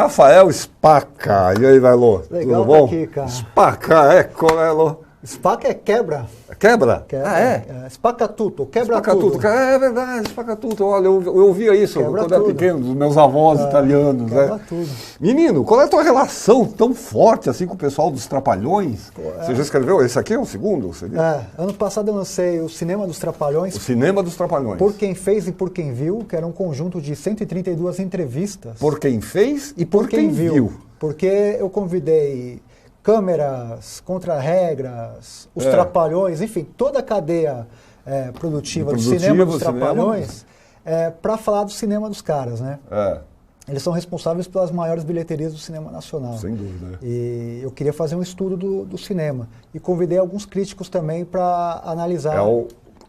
Rafael Spaca. E aí, Lelô? Legal, tudo bom? tá aqui, cara. Spaca, Lelô? Spaca é quebra. Quebra? Quebra. Ah, é? Spaca tudo, quebra Spaca tudo. tudo. É verdade, Spaca tudo. Olha, eu ouvia isso Quebra quando era tudo. pequeno, dos meus avós italianos, Quebra né? tudo. Menino, qual é a tua relação tão forte assim com o pessoal dos Trapalhões? Você já escreveu? Esse aqui é o segundo? Você disse? Ano passado eu lancei o Cinema dos Trapalhões. O Cinema dos Trapalhões. Por Quem Fez e Por Quem Viu, que era um conjunto de 132 entrevistas. Por quem fez e por quem viu. Porque eu convidei câmeras, contra-regras, os Trapalhões, enfim, toda a cadeia produtiva do Cinema dos Trapalhões para falar do cinema dos caras, né? Eles são responsáveis pelas maiores bilheterias do cinema nacional. Sem dúvida. E eu queria fazer um estudo do cinema. E convidei alguns críticos também para analisar.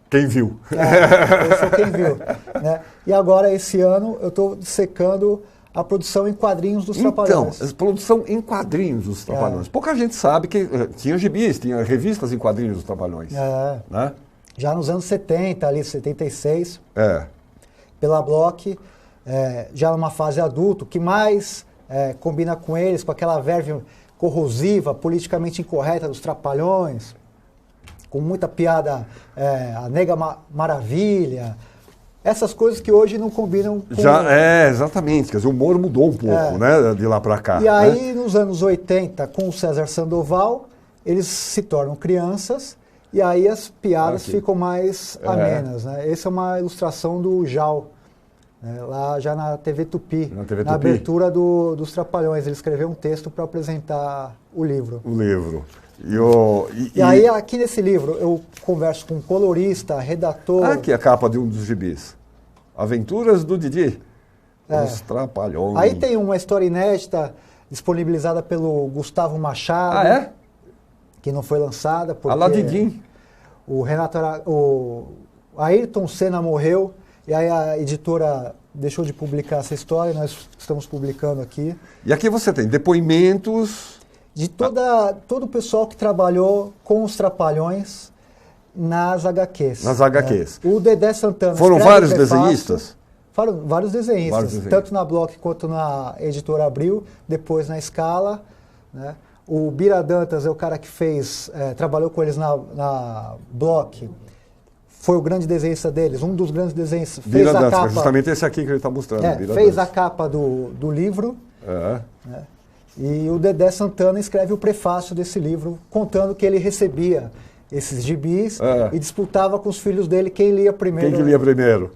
Quem viu. Eu sou quem viu. Né? E agora, esse ano, eu estou dissecando a produção em quadrinhos dos Trapalhões. Então, a produção em quadrinhos dos Trapalhões. Pouca gente sabe que tinha gibis, tinha revistas em quadrinhos dos Trapalhões. Né? Já nos anos 70, ali, 76, pela Block, já numa fase adulto, que mais combina com eles, com aquela verve corrosiva, politicamente incorreta dos Trapalhões, com muita piada, a Nega Maravilha, essas coisas que hoje não combinam com... Exatamente. Quer dizer, o humor mudou um pouco, né, de lá para cá. E aí, nos anos 80, com o César Sandoval, eles se tornam crianças e aí as piadas ficam mais amenas. Né? Essa é uma ilustração do Jal, né, lá já na TV Tupi, na abertura dos Trapalhões. Ele escreveu um texto para apresentar o livro. O livro. E aí, aqui nesse livro, eu converso com um colorista, redator... Aqui é a capa de um dos gibis. Aventuras do Didi. Os Trapalhões. Aí tem uma história inédita, disponibilizada pelo Gustavo Machado. Que não foi lançada, porque... Aladidim. O Ayrton Senna morreu, e aí a editora deixou de publicar essa história, nós estamos publicando aqui. E aqui você tem depoimentos... De todo o pessoal que trabalhou com os Trapalhões nas HQs. Nas HQs. Né? O Dedé Santana... Foram vários desenhistas? Foram vários desenhistas, tanto na Block quanto na Editora Abril, depois na Scala. Né? O Bira Dantas é o cara que trabalhou com eles na Block, foi o grande desenhista deles, um dos grandes desenhistas. Bira Dantas, capa, justamente esse aqui que ele está mostrando. Fez a capa do livro. Né? E o Dedé Santana escreve o prefácio desse livro, contando que ele recebia esses gibis e disputava com os filhos dele quem lia primeiro. Quem que lia primeiro.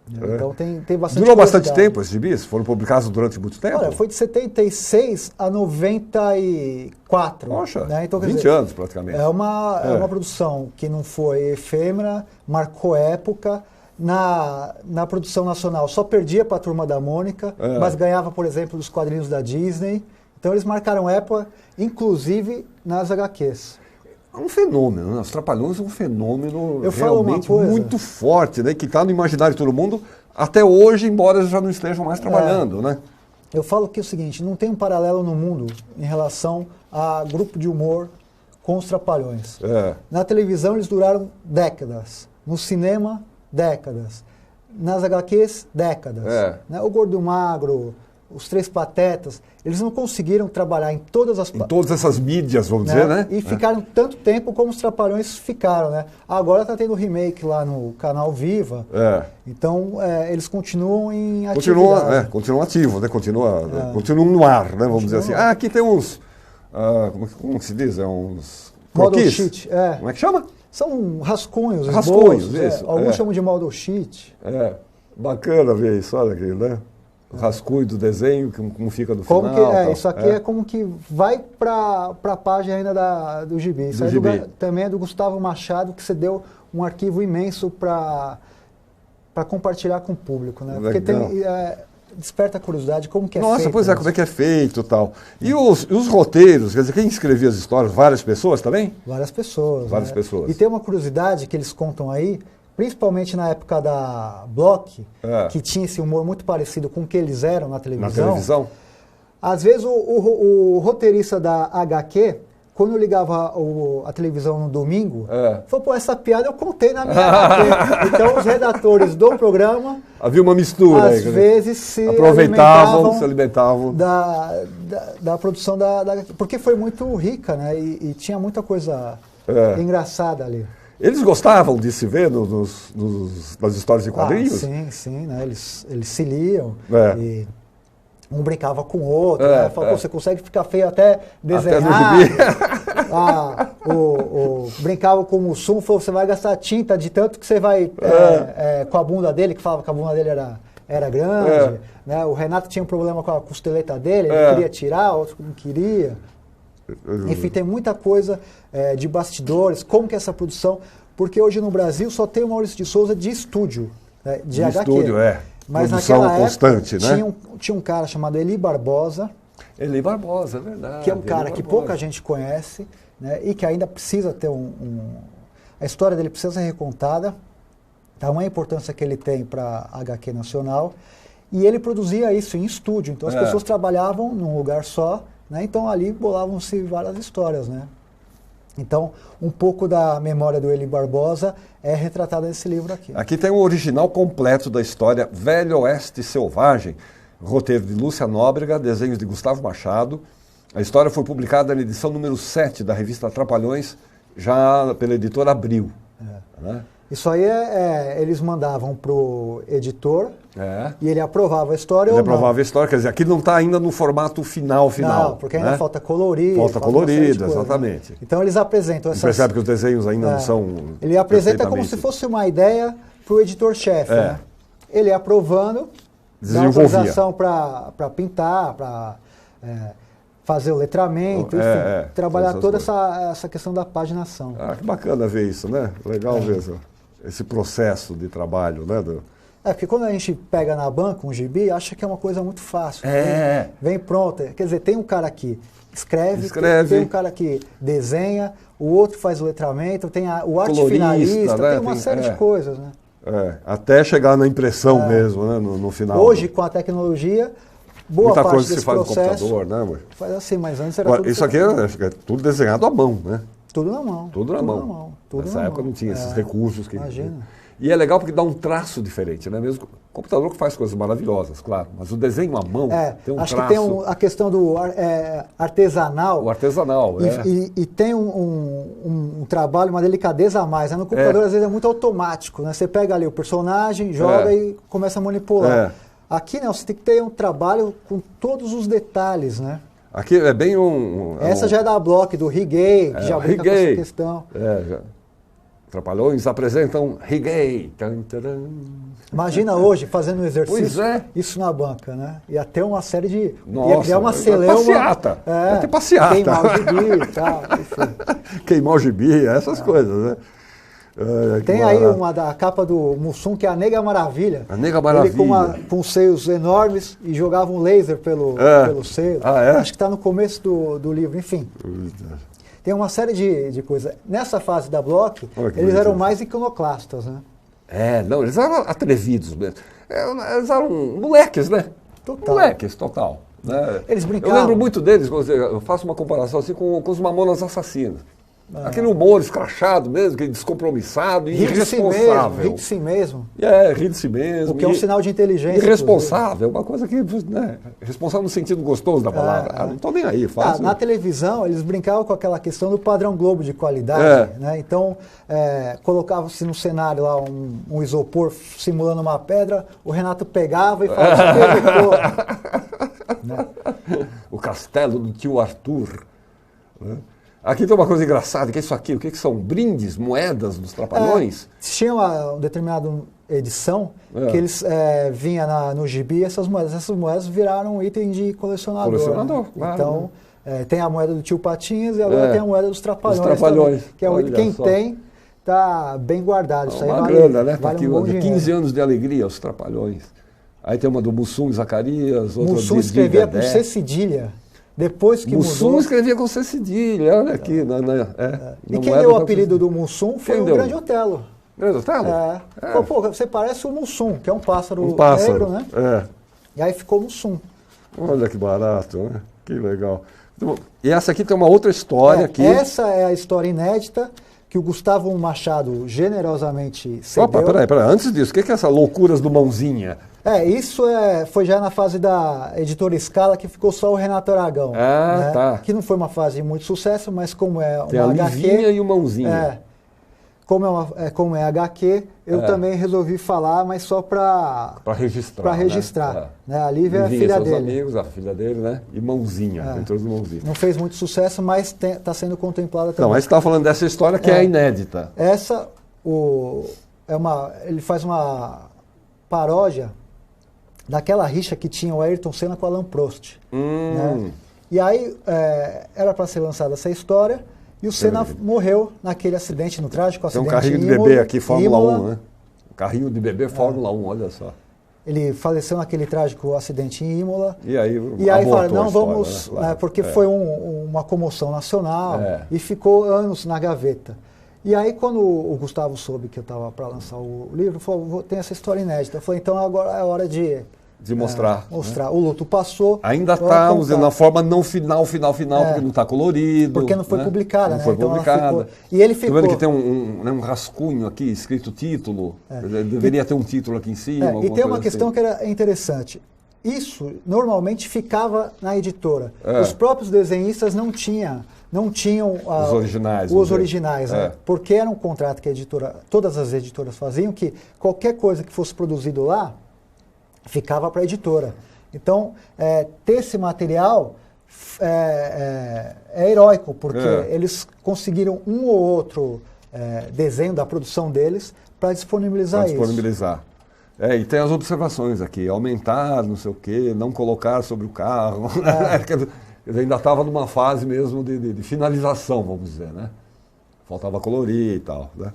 Então tem bastante. Durou bastante tempo esses gibis? Foram publicados durante muito tempo? Olha, foi de 76 a 94. Poxa, né? Então, 20 anos praticamente. É uma produção que não foi efêmera, marcou época. Na produção nacional só perdia para a Turma da Mônica, mas ganhava, por exemplo, dos quadrinhos da Disney. Então eles marcaram época, inclusive nas HQs. É um fenômeno, né? Os Trapalhões é um fenômeno realmente muito forte, né? Que está no imaginário de todo mundo até hoje, embora eles já não estejam mais trabalhando, né? Eu falo que é o seguinte, não tem um paralelo no mundo em relação a grupo de humor com os Trapalhões. Na televisão eles duraram décadas, no cinema, décadas, nas HQs, décadas. Né? O Gordo e o Magro, os Três Patetas, eles não conseguiram trabalhar em todas essas mídias, vamos dizer, né? E ficaram tanto tempo como os Trapalhões ficaram, né? Agora está tendo remake lá no canal Viva. Então, eles continuam em atividade. Continuam ativos, né? Continuam no ar, né? Vamos dizer assim. Aqui tem uns... como se diz? Uns... Model sheet. Como é que chama? São rascunhos, isso. Alguns chamam de model sheet. Bacana ver isso, olha aqui, né? O rascunho do desenho, como fica no final. Isso aqui é como que vai para a página ainda do gibi. Isso também é do Gustavo Machado, que você deu um arquivo imenso para compartilhar com o público. Né? Porque desperta a curiosidade, como que é feito. Nossa, pois como é que é feito e tal. E os roteiros, quer dizer, quem escrevia as histórias? Várias pessoas também? Várias pessoas. Várias pessoas. E tem uma curiosidade que eles contam aí, principalmente na época da Block, que tinha esse humor muito parecido com o que eles eram na televisão. Na televisão? Às vezes o roteirista da HQ quando eu ligava a televisão no domingo, falou, pô, essa piada eu contei na minha HQ. Então os redatores do programa... Havia uma mistura. Às vezes se alimentavam da produção da porque foi muito rica, né? E tinha muita coisa engraçada ali. Eles gostavam de se ver nas histórias de quadrinhos? Sim, né? Eles se liam e um brincava com o outro, né? Falava, você consegue ficar feio até desenhar. Brincava com o Mussum, falou, você vai gastar tinta de tanto que você vai com a bunda dele, que falava que a bunda dele era grande. Né? O Renato tinha um problema com a costeleta dele, ele queria tirar, outro não queria. Enfim, tem muita coisa de bastidores, como que é essa produção, porque hoje no Brasil só tem o Maurício de Souza de estúdio, né? de HQ. Estúdio, Mas produção naquela constante, época, né? tinha um cara chamado Eli Barbosa. Eli Barbosa, é verdade. Que é um cara que pouca gente conhece, né? E que ainda precisa ter a história dele precisa ser recontada, tamanha importância que ele tem para a HQ nacional. E ele produzia isso em estúdio, então as pessoas trabalhavam num lugar só, né? Então ali bolavam-se várias histórias, né? Então, um pouco da memória do Eli Barbosa é retratada nesse livro aqui. Aqui tem o original completo da história Velho Oeste Selvagem, roteiro de Lúcia Nóbrega, desenhos de Gustavo Machado. A história foi publicada na edição número 7 da revista Trapalhões, já pela editora Abril. Né? Isso aí eles mandavam para o editor e ele aprovava a história ou não. Ele aprovava a história, quer dizer, aqui não está ainda no formato final. Não, porque ainda falta colorido. Falta colorido, exatamente. Né? Então eles apresentam essas... Você percebe que os desenhos ainda não são... Ele apresenta como se fosse uma ideia para o editor-chefe. Né? Ele aprovando, dá autorização para pintar, para fazer o letramento, enfim, trabalhar toda essa questão da paginação. Que bacana ver isso, né? Legal ver esse processo de trabalho, né? Porque quando a gente pega na banca um gibi, acha que é uma coisa muito fácil. Vem pronta. Quer dizer, tem um cara que escreve. Tem um cara que desenha, o outro faz o letramento, tem o arte finalista, tem uma série de coisas, né? Até chegar na impressão mesmo, né? No final. Hoje, com a tecnologia, boa muita parte coisa desse se faz processo no computador, né, amor? Faz assim, mas antes era tudo... Isso aqui é tudo desenhado à mão, né? Tudo na mão. Tudo na mão. Nessa época não tinha esses recursos. Imagina. E é legal porque dá um traço diferente, né? Mesmo o computador que faz coisas maravilhosas, claro, mas o desenho à mão tem um acho traço. Que tem a questão do artesanal. O artesanal, e tem um trabalho, uma delicadeza a mais. Né? No computador, às vezes, é muito automático. Né? Você pega ali o personagem, joga e começa a manipular. Aqui, não, você tem que ter um trabalho com todos os detalhes, né? Aqui é bem Essa já é da Block, do Rigay, que já brinca com essa questão. Trapalhões apresentam Rigay. Imagina hoje, fazendo um exercício, isso na banca, né? Ia ter uma série de... ia criar uma celeuma. Passeata. Ia ter passeata. Queimar o gibi e tal, enfim. Queimar o gibi, essas coisas, né? Tem aí a capa do Mussum, que é a Nega Maravilha. A Nega Maravilha. Ele com seios enormes e jogava um laser pelo seio. Acho que está no começo do livro, enfim. Tem uma série de coisas. Nessa fase da Block, eles eram mais iconoclastas, né? Eles eram atrevidos mesmo. Eles eram moleques, né? Total. Moleques, total. Né? Eles brincavam. Eu lembro muito deles, eu faço uma comparação assim com os Mamonas Assassinos. Aquele humor escrachado mesmo, descompromissado e irresponsável. Rir de si mesmo. Rir de si mesmo. O que é um sinal de inteligência. Irresponsável, uma coisa que... Né, responsável no sentido gostoso da palavra. Não estou nem aí, fácil. Na televisão, eles brincavam com aquela questão do padrão Globo de qualidade. Né? Então, colocava-se no cenário lá um isopor simulando uma pedra, o Renato pegava e falava... né? O castelo do tio Arthur. Né? Aqui tem uma coisa engraçada, que é isso aqui. O que são? Brindes, moedas dos Trapalhões? Tinha uma determinada edição que eles vinha no gibi essas moedas. Essas moedas viraram um item de colecionador. Claro. Então, tem a moeda do tio Patinhas e agora tem a moeda dos Trapalhões. Também, que é quem tem, está bem guardado. Isso aí uma grana, né? Tá aqui, 15 anos de alegria, os Trapalhões. Aí tem uma do Mussum e Zacarias, outra Mussum escrevia com C cedilha. Depois que Mussum mudou... escrevia com C cedilha, olha aqui. E quem deu o apelido do Mussum foi o Grande Otelo. Grande Otelo? Pô, você parece o Mussum, que é um pássaro negro, né? E aí ficou Mussum. Olha que barato, né? Que legal. E essa aqui tem uma outra história aqui. Essa é a história inédita que o Gustavo Machado generosamente cedeu. Opa, peraí. Antes disso, o que é essa loucuras do Mãozinha? Isso foi já na fase da editora Scala, que ficou só o Renato Aragão. Ah, tá. Que não foi uma fase de muito sucesso, mas como é uma tem a HQ... Livinha e o Mãozinha. Como é HQ, eu também resolvi falar, mas só para registrar. Para registrar. Né? A Lívia é a filha dele. Amigos, a filha dele, né? E Mãozinha, do Mãozinha. Não fez muito sucesso, mas está sendo contemplada também. Não, mas você está falando dessa história que é inédita. Essa, ele faz uma paródia daquela rixa que tinha o Ayrton Senna com o Alain Prost. Né? E aí, era para ser lançada essa história, e o Senna morreu naquele acidente, no trágico acidente. Tem um carrinho de bebê aqui, Fórmula 1, né? Um carrinho de bebê Fórmula 1, olha só. Ele faleceu naquele trágico acidente em Imola. E aí fala, não, vamos... Né? Claro. Porque foi uma comoção nacional e ficou anos na gaveta. E aí, quando o Gustavo soube que eu estava para lançar o livro, falou, tem essa história inédita. Eu falei, então agora é hora de mostrar. Né? O luto passou. Ainda está, na forma não final, porque não está colorido. Porque não foi publicada, não né? Foi publicada. E ele ficou... Estou vendo que tem um rascunho aqui, escrito título. Deveria ter um título aqui em cima. E tem uma questão que era interessante. Isso, normalmente, ficava na editora. Os próprios desenhistas não tinham os originais, né? Porque era um contrato que todas as editoras faziam, que qualquer coisa que fosse produzido lá, ficava para a editora. Então, ter esse material é heróico, porque eles conseguiram um ou outro desenho da produção deles para disponibilizar isso. E tem as observações aqui, aumentar, não sei o quê, não colocar sobre o carro. Ainda estava numa fase mesmo de finalização, vamos dizer, né? Faltava colorir e tal, né?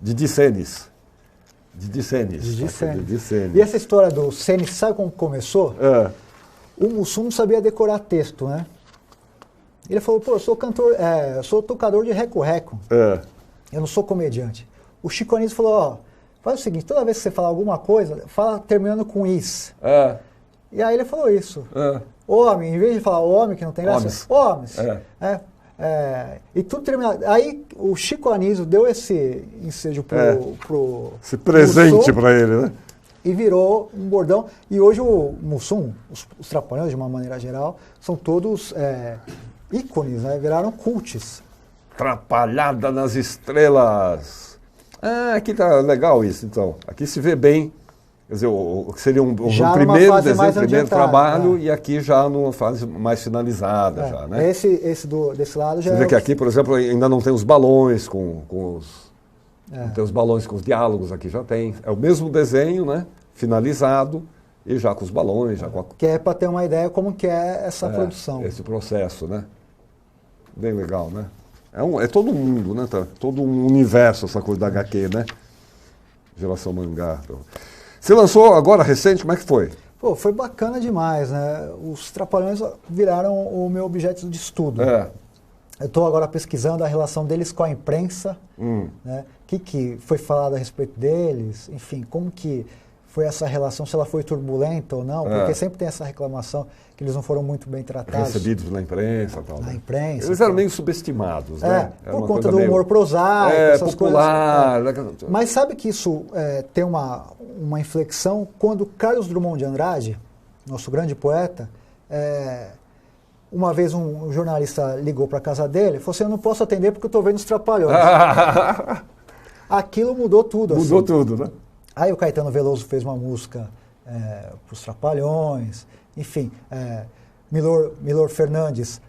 Didi Senes. E essa história do Senes, sabe como começou? O Mussum não sabia decorar texto, né? Ele falou, eu sou cantor, sou tocador de reco-reco. Eu não sou comediante. O Chico Anísio falou, faz o seguinte, toda vez que você falar alguma coisa, fala terminando com is. E aí ele falou isso. Homem, em vez de falar homem, que não tem graça, homens. E tudo terminado. Aí o Chico Anísio deu esse ensejo pro esse presente para ele, né? E virou um bordão. E hoje o Mussum, os Trapalhões, de uma maneira geral, são todos ícones, né? Viraram cults. Trapalhada nas estrelas. Aqui tá legal isso, então. Aqui se vê bem. Quer dizer, o que seria um primeiro desenho, primeiro trabalho, e aqui já numa fase mais finalizada. Já, né? Desse lado já Você vê que aqui, por exemplo, ainda não tem os balões não tem os balões com os diálogos, aqui já tem. É o mesmo desenho, né? Finalizado, e já com os balões. Que é para ter uma ideia como que é essa produção. Esse processo, né? Bem legal, né? É todo mundo, né? Todo um universo essa coisa da HQ, né? Geração Mangá. Você lançou agora, recente, como é que foi? Foi bacana demais, né? Os Trapalhões viraram o meu objeto de estudo. Eu estou agora pesquisando a relação deles com a imprensa, né? O que foi falado a respeito deles, enfim, como que foi essa relação, se ela foi turbulenta ou não, porque sempre tem essa reclamação que eles não foram muito bem tratados. Recebidos na imprensa. Tal, na imprensa. Eles eram meio subestimados, né? Por conta do humor prosaico, essas popular. Coisas. Mas sabe que isso tem uma inflexão quando Carlos Drummond de Andrade, nosso grande poeta, uma vez um jornalista ligou para a casa dele e falou assim, eu não posso atender porque eu estou vendo os Trapalhões. Aquilo mudou tudo. Mudou tudo, né? Aí o Caetano Veloso fez uma música para os Trapalhões, enfim, Milor Fernandes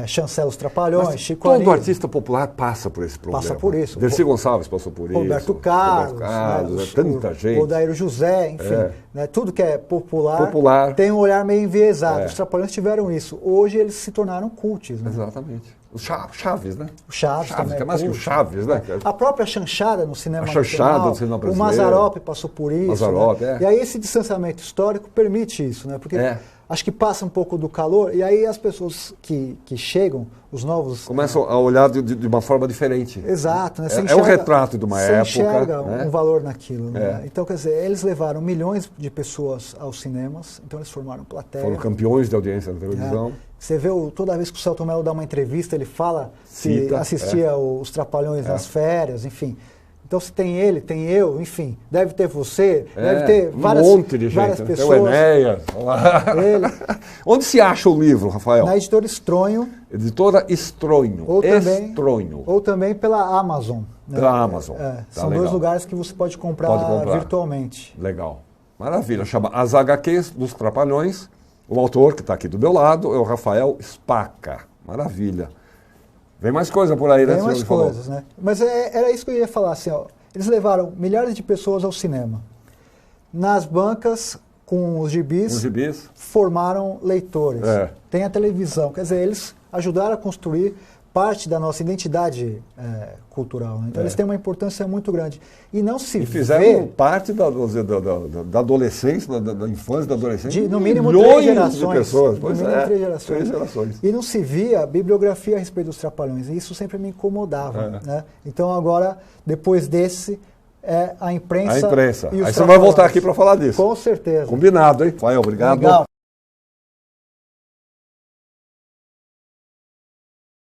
chancela os Trapalhões, mas Chico Anísio. Todo artista popular passa por esse problema. Passa por isso. Dercy Gonçalves passou por isso. Roberto Carlos, tanta gente. Odair José, enfim. Né, tudo que é popular tem um olhar meio enviesado. Os Trapalhões tiveram isso. Hoje eles se tornaram cults. Né? Exatamente. O Chaves, né? O Chaves também. Que é mais que o Chaves, né? A própria chanchada no cinema nacional brasileiro. O Mazzaropi passou por isso. Mazzaropi, né? E aí esse distanciamento histórico permite isso, né? Porque acho que passa um pouco do calor e aí as pessoas que chegam, os novos... Começam a olhar de uma forma diferente. Exato. Né? É um retrato de uma época. Você enxerga né? um valor naquilo. Né? Então, quer dizer, eles levaram milhões de pessoas aos cinemas, então eles formaram plateia. Foram campeões de audiência na televisão. Você vê toda vez que o Selton Mello dá uma entrevista, ele fala que assistia os Trapalhões nas férias, enfim. Então, se tem ele, tem eu, enfim, deve ter você, deve ter várias, um monte de gente, várias pessoas. Tem o Enéas. Onde se acha o livro, Rafael? Na editora Estronho. Editora Estronho. Ou também pela Amazon. Né? Pela Amazon. São dois lugares que você pode comprar virtualmente. Legal. Maravilha. Chama As HQs dos Trapalhões. O autor, que está aqui do meu lado, é o Rafael Spaca. Maravilha. Vem mais coisa por aí, né? Vem mais coisas, né? Mas era isso que eu ia falar, assim, ó. Eles levaram milhares de pessoas ao cinema. Nas bancas, com os gibis, formaram leitores. Tem a televisão. Quer dizer, eles ajudaram a construir parte da nossa identidade cultural. Né? Então, eles têm uma importância muito grande. E não se vê... fizeram parte da adolescência, da infância, da adolescência. No mínimo 3 gerações. De pessoas. No mínimo 3 gerações. E não se via bibliografia a respeito dos Trapalhões. E isso sempre me incomodava. Né? Então, agora, depois desse, a imprensa. A imprensa. Aí você vai voltar aqui para falar disso. Com certeza. Combinado, hein? Rafael, obrigado. Legal.